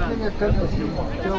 这个真的行吗？这个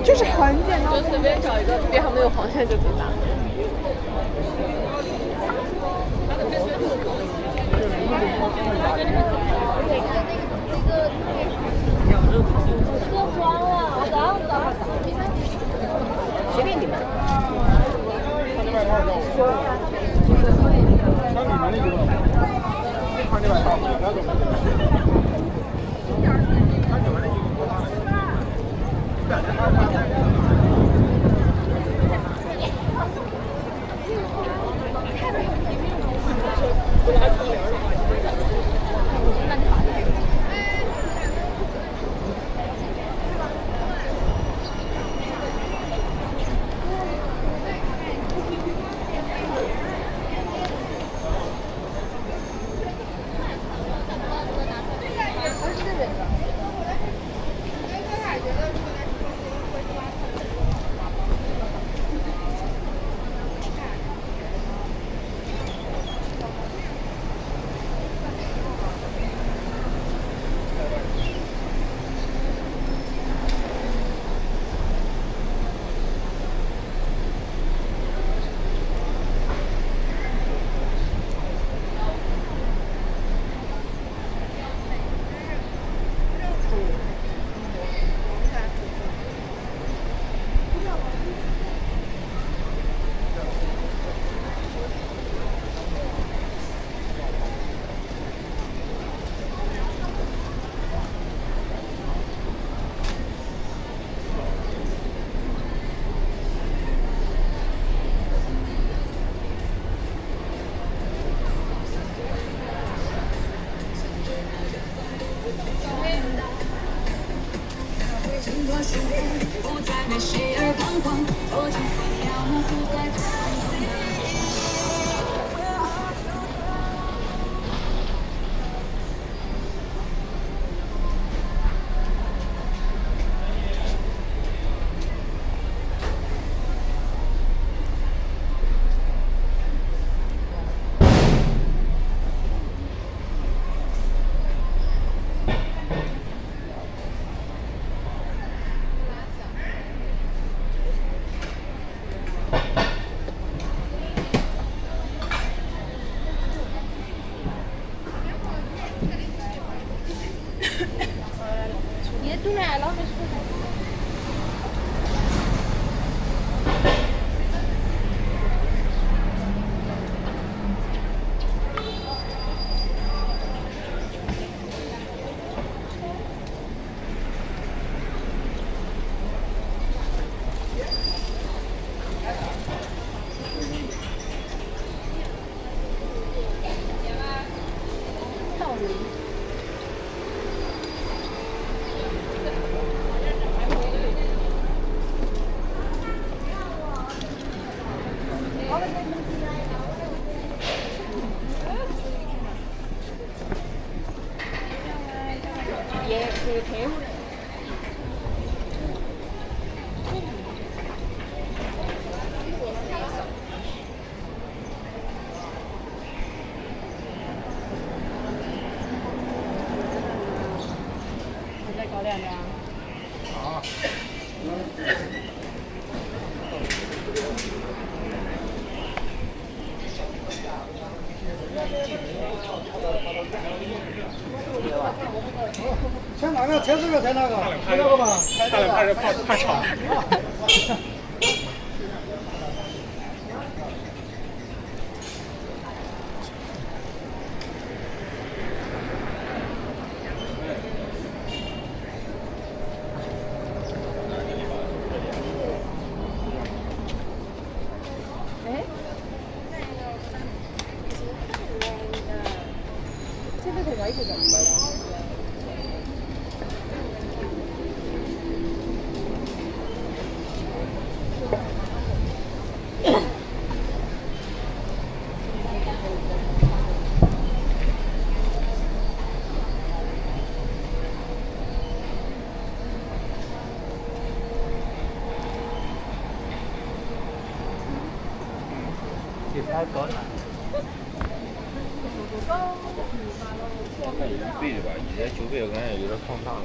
就是很简单，就随便找一个边上没有黄线就可以打。随便你们。前哪个？前这个，前那个？前那个吧？他俩怕是怕吵。对的吧？你这900我感觉有点放大了。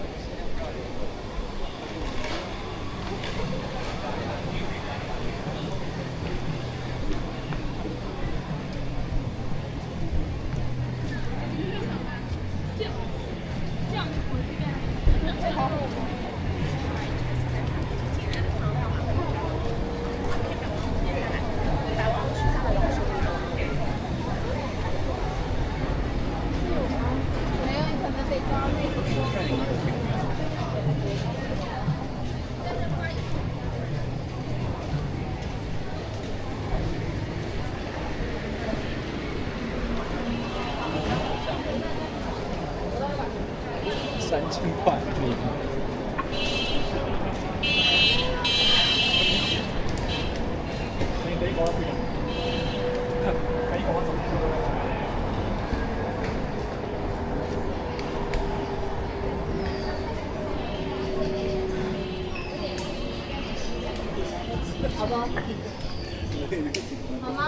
3000块，你。你講一你講一好不好？好吗？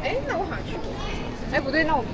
哎，那我好像去过。哎，不对，那我。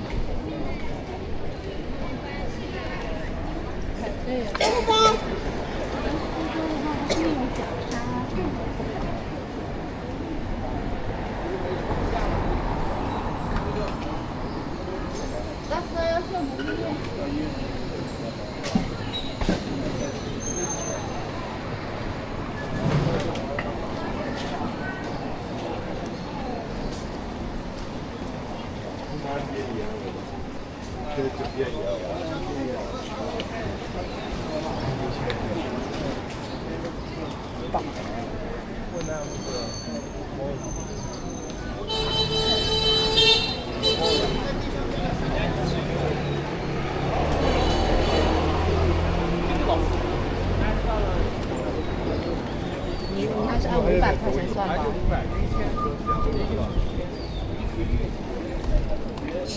它是按500块钱算吗？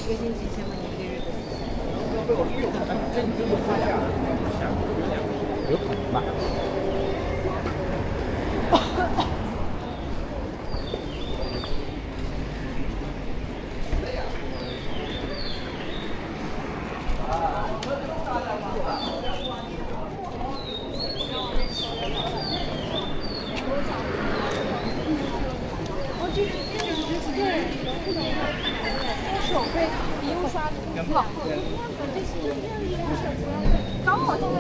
月薪几千吗？一个月？有可能吧。手绘笔用刷子，老。刚好现在。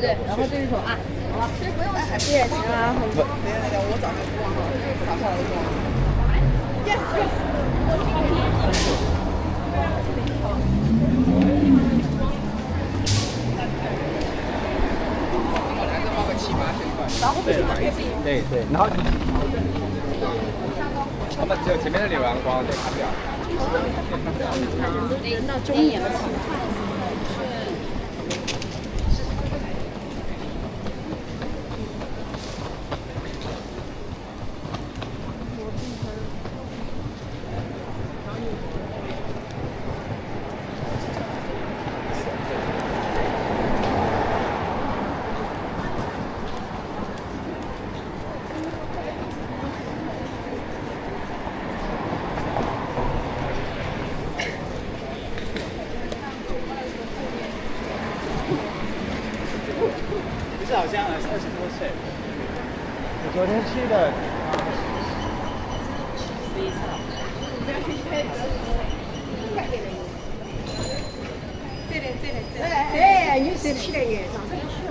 对，然后这是手按，然其实不用踩也行啊。我早上忘了，啥事儿都忘了。Yes yes。还是花个7、8千块。然后对对，然后他们只有前面的浏阳光，对，看不了。人到中年了。不是好像20多岁。我昨天去的。哎，你谁起来耶？上次去了。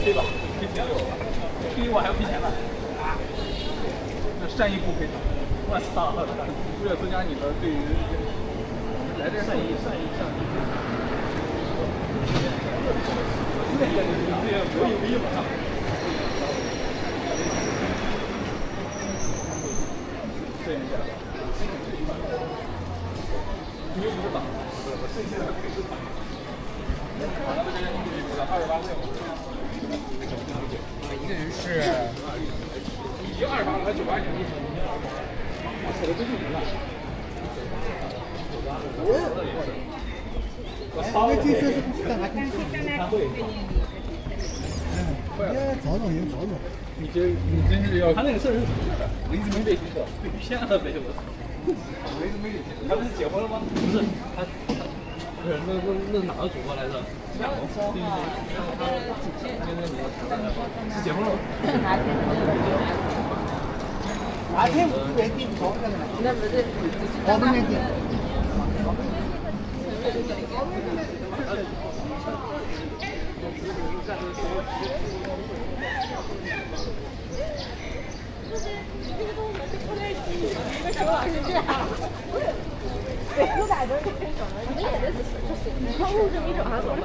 对吧？比我还要赔钱呢。善意不赔偿，我操！为了增加你的对于来这善意。我有意吗？对一下。你又不是打，我剩下的可是打。好，那么这边28岁。一个人是已经28了，还98年。我写的都是你了。我操！这车是干啥？开会。早早有早早。你真是要他那个事儿是怎么的？我一直没被骗了呗，我操！我一直没给骗。他不是结婚了吗？不是，他不是那哪个主播来着？对，是结婚了吗？哪天不是定好的？那不是我们那天。有点都是这种的，你们也是你看路这么一整还走了。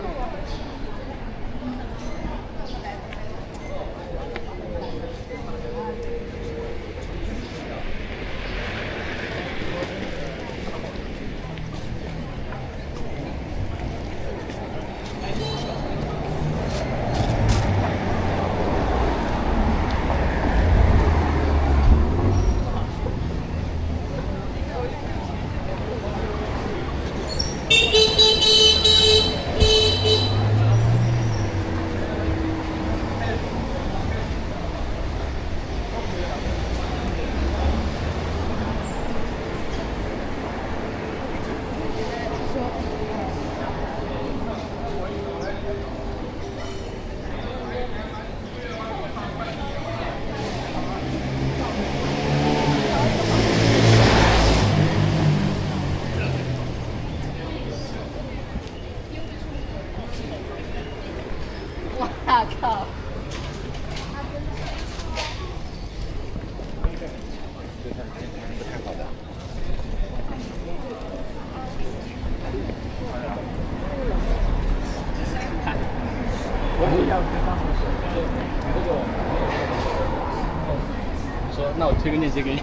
那我推个链接给你。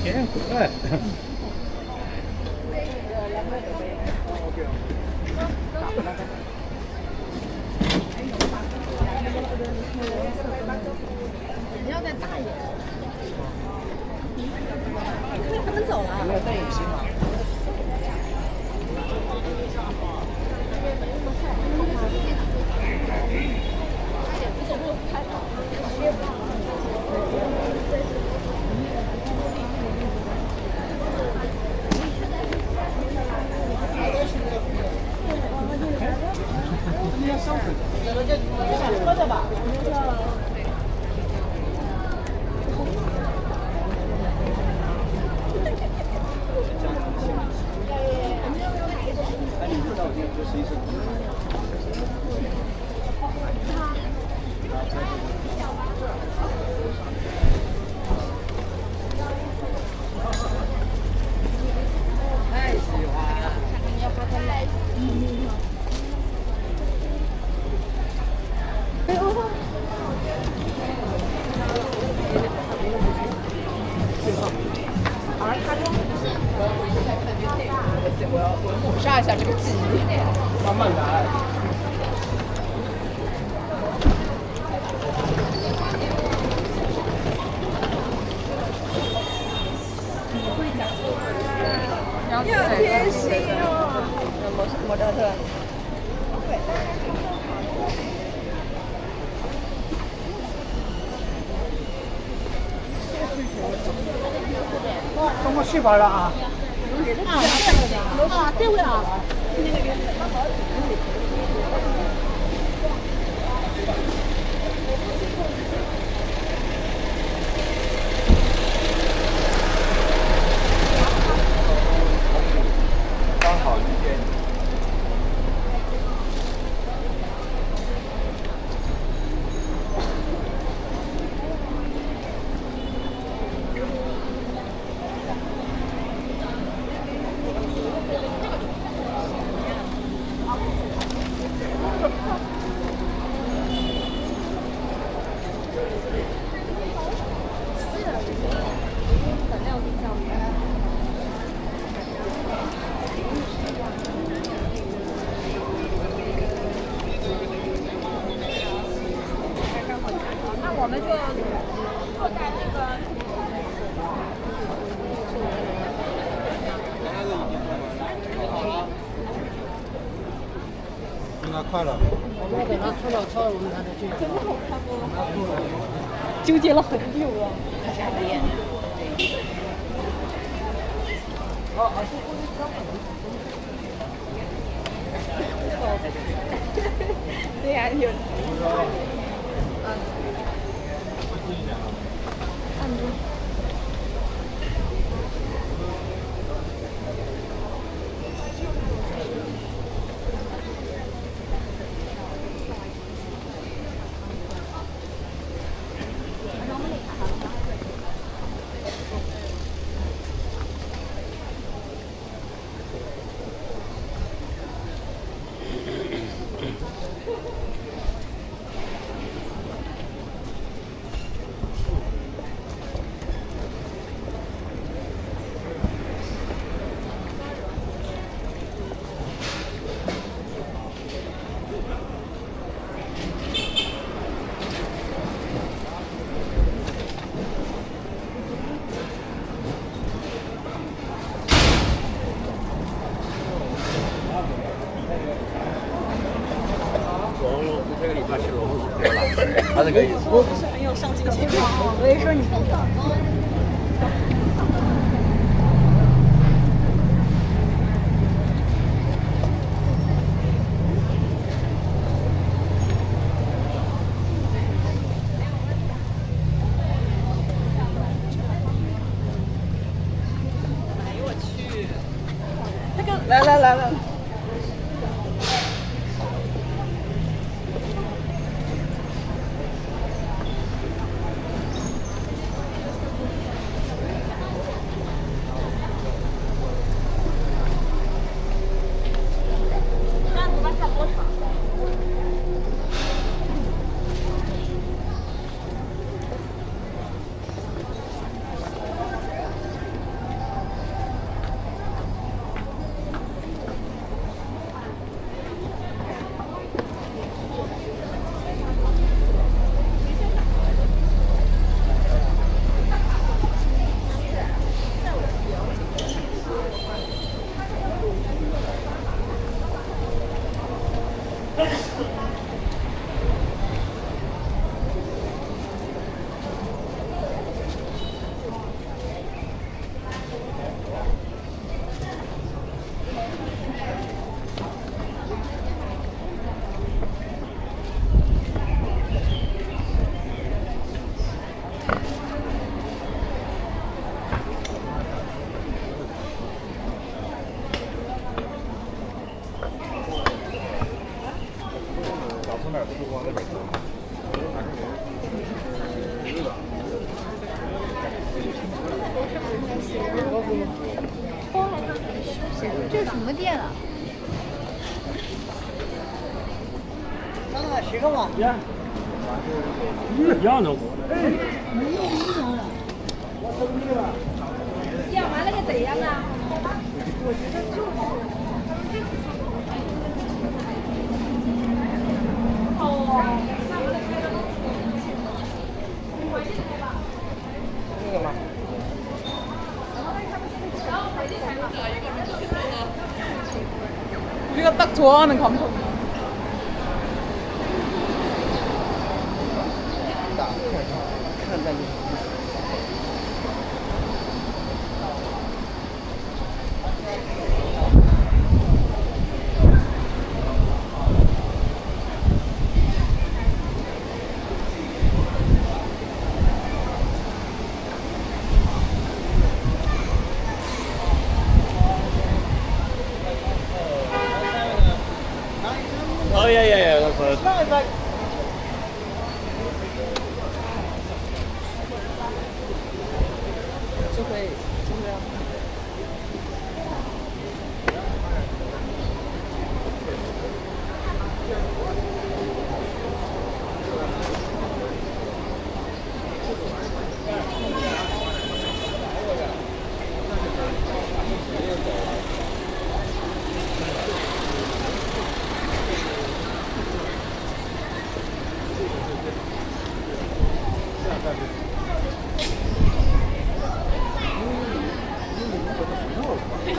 有点贵。你要再大一点。他们走了。有没有戴眼镜吗？喝着吧。太喜欢了。我要抹杀一下这个记忆。慢慢来。你好贴心哦。莫扎特。跟我去吧了啊！啊，这位啊。刚好遇见你。我们就后带那个。应该快了。我们等他出了车，我们才能进去。纠结了很久了，还是很严。对呀，有。这个礼拜吃萝卜是对了，他这个意思。我不是很有上进心吗？我也说你不懂。来了。这是什么店啊？洗个碗去。一样的我。要买那个怎样啊？呢個得咗，你冚同。看在你。Oh yeah, that's what. 就会这样。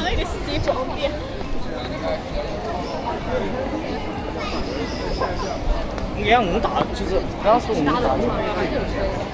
那个西装店。你看我们大，就是当时我们大。